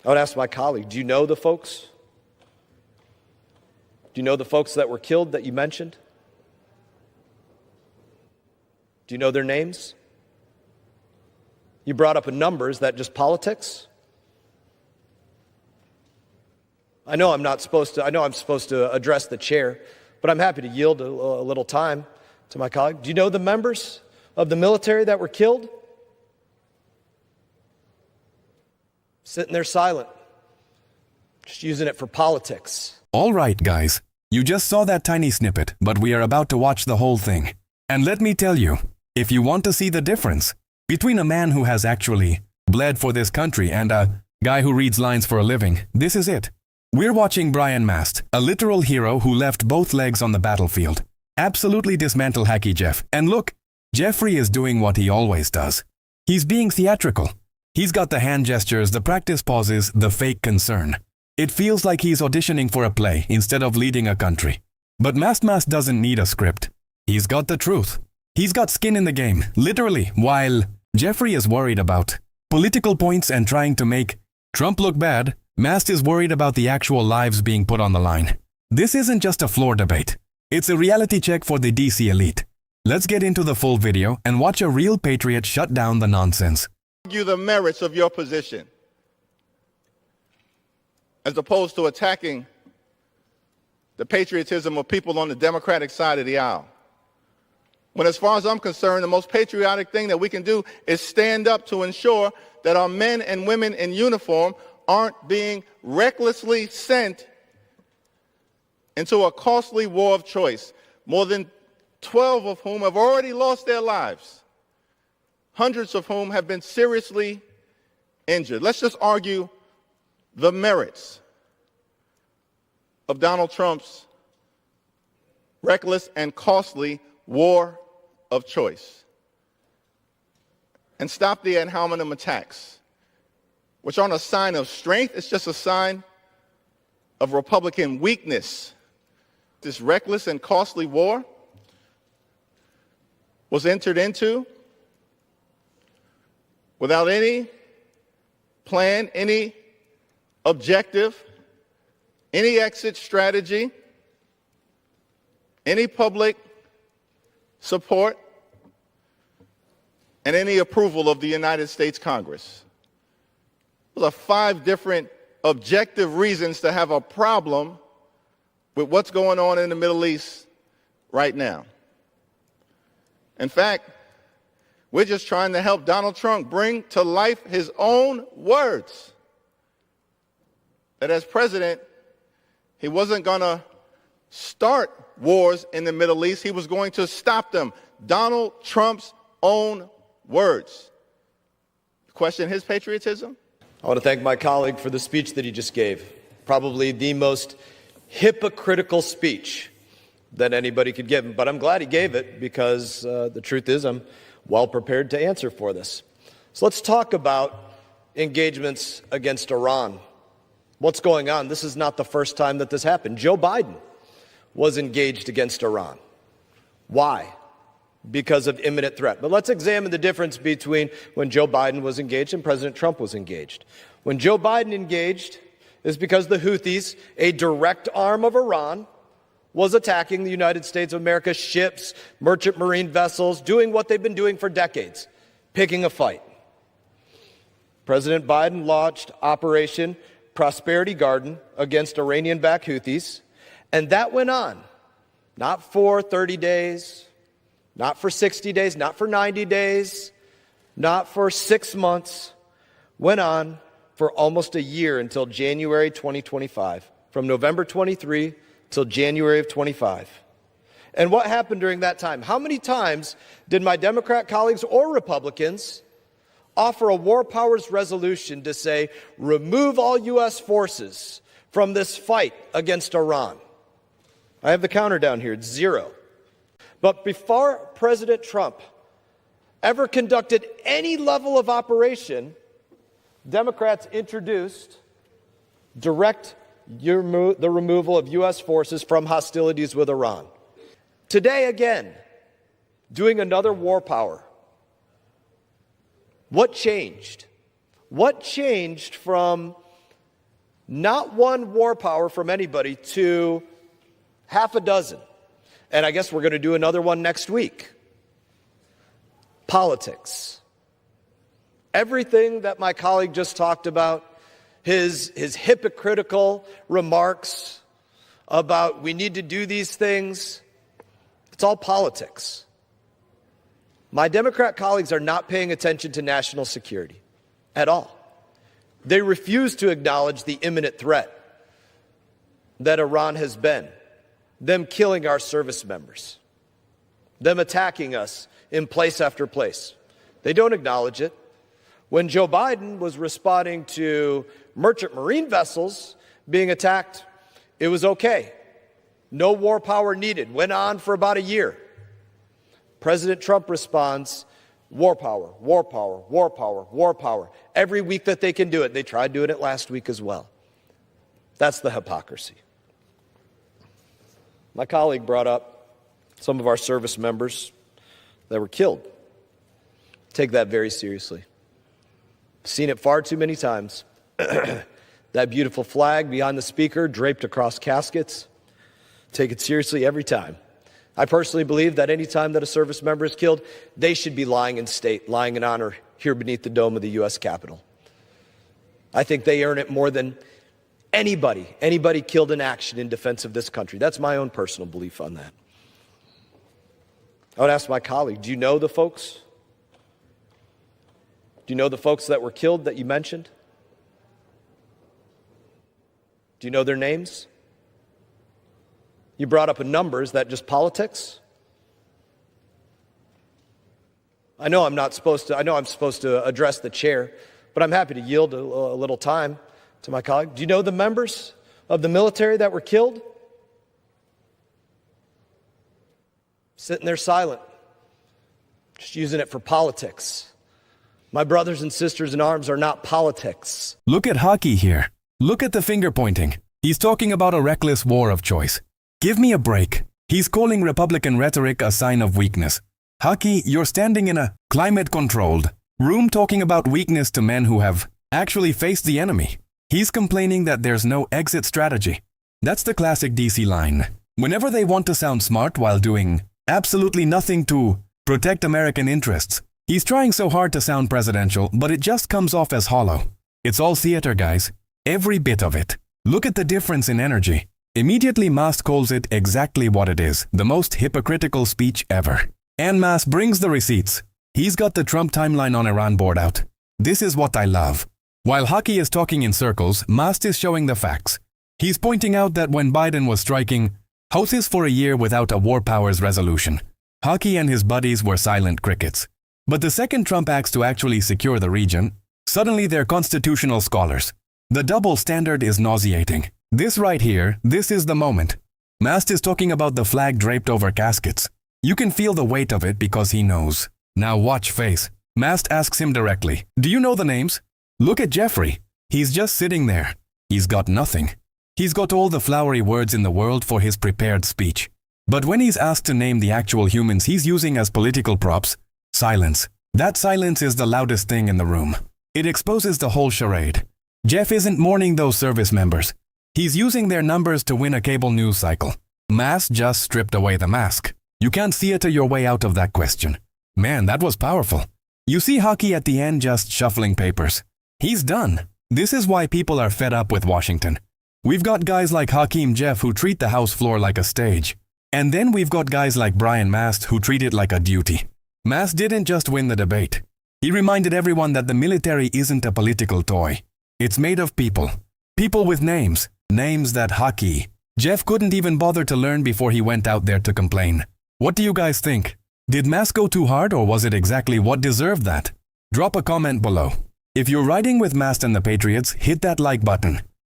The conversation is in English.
I would ask my colleague, do you know the folks? Do you know the folks that were killed that you mentioned? Do you know their names? You brought up a number. Is that just politics? I know I'm supposed to address the chair, but I'm happy to yield a little time to my colleague. Do you know the members of the military that were killed? Sitting there silent, just using it for politics. All right, guys. You just saw that tiny snippet, but we are about to watch the whole thing. And let me tell you, if you want to see the difference between a man who has actually bled for this country and a guy who reads lines for a living, this is it. We're watching Brian Mast, a literal hero who left both legs on the battlefield. Absolutely dismantle Hacky Jeff. And look, Jeffrey is doing what he always does. He's being theatrical. He's got the hand gestures, the practice pauses, the fake concern. It feels like he's auditioning for a play instead of leading a country. But Mast doesn't need a script. He's got the truth. He's got skin in the game, literally, while Jeffrey is worried about political points and trying to make Trump look bad, Mast is worried about the actual lives being put on the line. This isn't just a floor debate. It's a reality check for the DC elite. Let's get into the full video and watch a real patriot shut down the nonsense. Argue the merits of your position, as opposed to attacking the patriotism of people on the Democratic side of the aisle. When, as far as I'm concerned, the most patriotic thing that we can do is stand up to ensure that our men and women in uniform aren't being recklessly sent into a costly war of choice, more than 12 of whom have already lost their lives, hundreds of whom have been seriously injured. Let's just argue the merits of Donald Trump's reckless and costly war of choice and stop the ad hominem attacks, which aren't a sign of strength. It's just a sign of Republican weakness. This reckless and costly war was entered into without any plan, any objective, any exit strategy, any public support, and any approval of the United States Congress. Those are 5 different objective reasons to have a problem with what's going on in the Middle East right now. In fact, we're just trying to help Donald Trump bring to life his own words that as president, he wasn't going to start wars in the Middle East. He was going to stop them. Donald Trump's own words. Question his patriotism? I want to thank my colleague for the speech that he just gave. Probably the most hypocritical speech that anybody could give. But I'm glad he gave it because the truth is I'm well prepared to answer for this. So let's talk about engagements against Iran. What's going on? This is not the first time that this happened. Joe Biden was engaged against Iran. Why? Because of imminent threat. But let's examine the difference between when Joe Biden was engaged and President Trump was engaged. When Joe Biden engaged is because the Houthis, a direct arm of Iran, was attacking the United States of America, ships, merchant marine vessels, doing what they've been doing for decades, picking a fight. President Biden launched Operation Prosperity Garden against Iranian-backed Houthis, and that went on, not for 30 days, not for 60 days, not for 90 days, not for 6 months, went on for almost a year until January 2025, from November 23 till January of 25. And what happened during that time? How many times did my Democrat colleagues or Republicans offer a war powers resolution to say, remove all U.S. forces from this fight against Iran? I have the counter down here, it's 0. But before President Trump ever conducted any level of operation, Democrats introduced the removal of U.S. forces from hostilities with Iran. Today, again, doing another war power. What changed? What changed from Not one war power from anybody to half a dozen. And I guess we're going to do another one next week. Politics. Everything that my colleague just talked about, his hypocritical remarks about we need to do these things, it's all politics. My Democrat colleagues are not paying attention to national security at all. They refuse to acknowledge the imminent threat that Iran has been, them killing our service members, them attacking us in place after place. They don't acknowledge it. When Joe Biden was responding to merchant marine vessels being attacked, it was okay. No war power needed. Went on for about a year. President Trump responds, war power, war power, war power, war power. Every week that they can do it. They tried doing it last week as well. That's the hypocrisy. My colleague brought up some of our service members that were killed. Take that very seriously. Seen it far too many times. That beautiful flag behind the speaker draped across caskets. Take it seriously every time. I personally believe that any time that a service member is killed, they should be lying in state, lying in honor here beneath the dome of the U.S. Capitol. I think they earn it more than anybody killed in action in defense of this country. That's my own personal belief on that. I would ask my colleague, do you know the folks? Do you know the folks that were killed that you mentioned? Do you know their names? You brought up a number. Is that just politics? I know I'm supposed to address the chair, but I'm happy to yield a little time to my colleague. Do you know the members of the military that were killed? Sitting there silent, just using it for politics. My brothers and sisters in arms are not politics. Look at Haki here. Look at the finger pointing. He's talking about a reckless war of choice. Give me a break. He's calling Republican rhetoric a sign of weakness. Haki, you're standing in a climate-controlled room talking about weakness to men who have actually faced the enemy. He's complaining that there's no exit strategy. That's the classic DC line. Whenever they want to sound smart while doing absolutely nothing to protect American interests, he's trying so hard to sound presidential, but it just comes off as hollow. It's all theater, guys. Every bit of it. Look at the difference in energy. Immediately, Mast calls it exactly what it is, the most hypocritical speech ever. And Mast brings the receipts. He's got the Trump timeline on Iran board out. This is what I love. While Haki is talking in circles, Mast is showing the facts. He's pointing out that when Biden was striking houses for a year without a war powers resolution, Haki and his buddies were silent crickets. But the second Trump acts to actually secure the region, suddenly they're constitutional scholars. The double standard is nauseating. This right here, this is the moment. Mast is talking about the flag draped over caskets. You can feel the weight of it because he knows. Now watch face. Mast asks him directly, do you know the names? Look at Jeffrey. He's just sitting there. He's got nothing. He's got all the flowery words in the world for his prepared speech. But when he's asked to name the actual humans he's using as political props, silence. That silence is the loudest thing in the room. It exposes the whole charade. Jeff isn't mourning those service members. He's using their numbers to win a cable news cycle. Mast just stripped away the mask. You can't theater your way out of that question. Man, that was powerful. You see Haki at the end just shuffling papers. He's done. This is why people are fed up with Washington. We've got guys like Hakeem Jeff who treat the House floor like a stage. And then we've got guys like Brian Mast who treat it like a duty. Mast didn't just win the debate. He reminded everyone that the military isn't a political toy. It's made of people. People with names. Names that Haki, Jeff couldn't even bother to learn before he went out there to complain. What do you guys think? Did Mast go too hard or was it exactly what deserved that? Drop a comment below. If you're riding with Mast and the Patriots, hit that like button.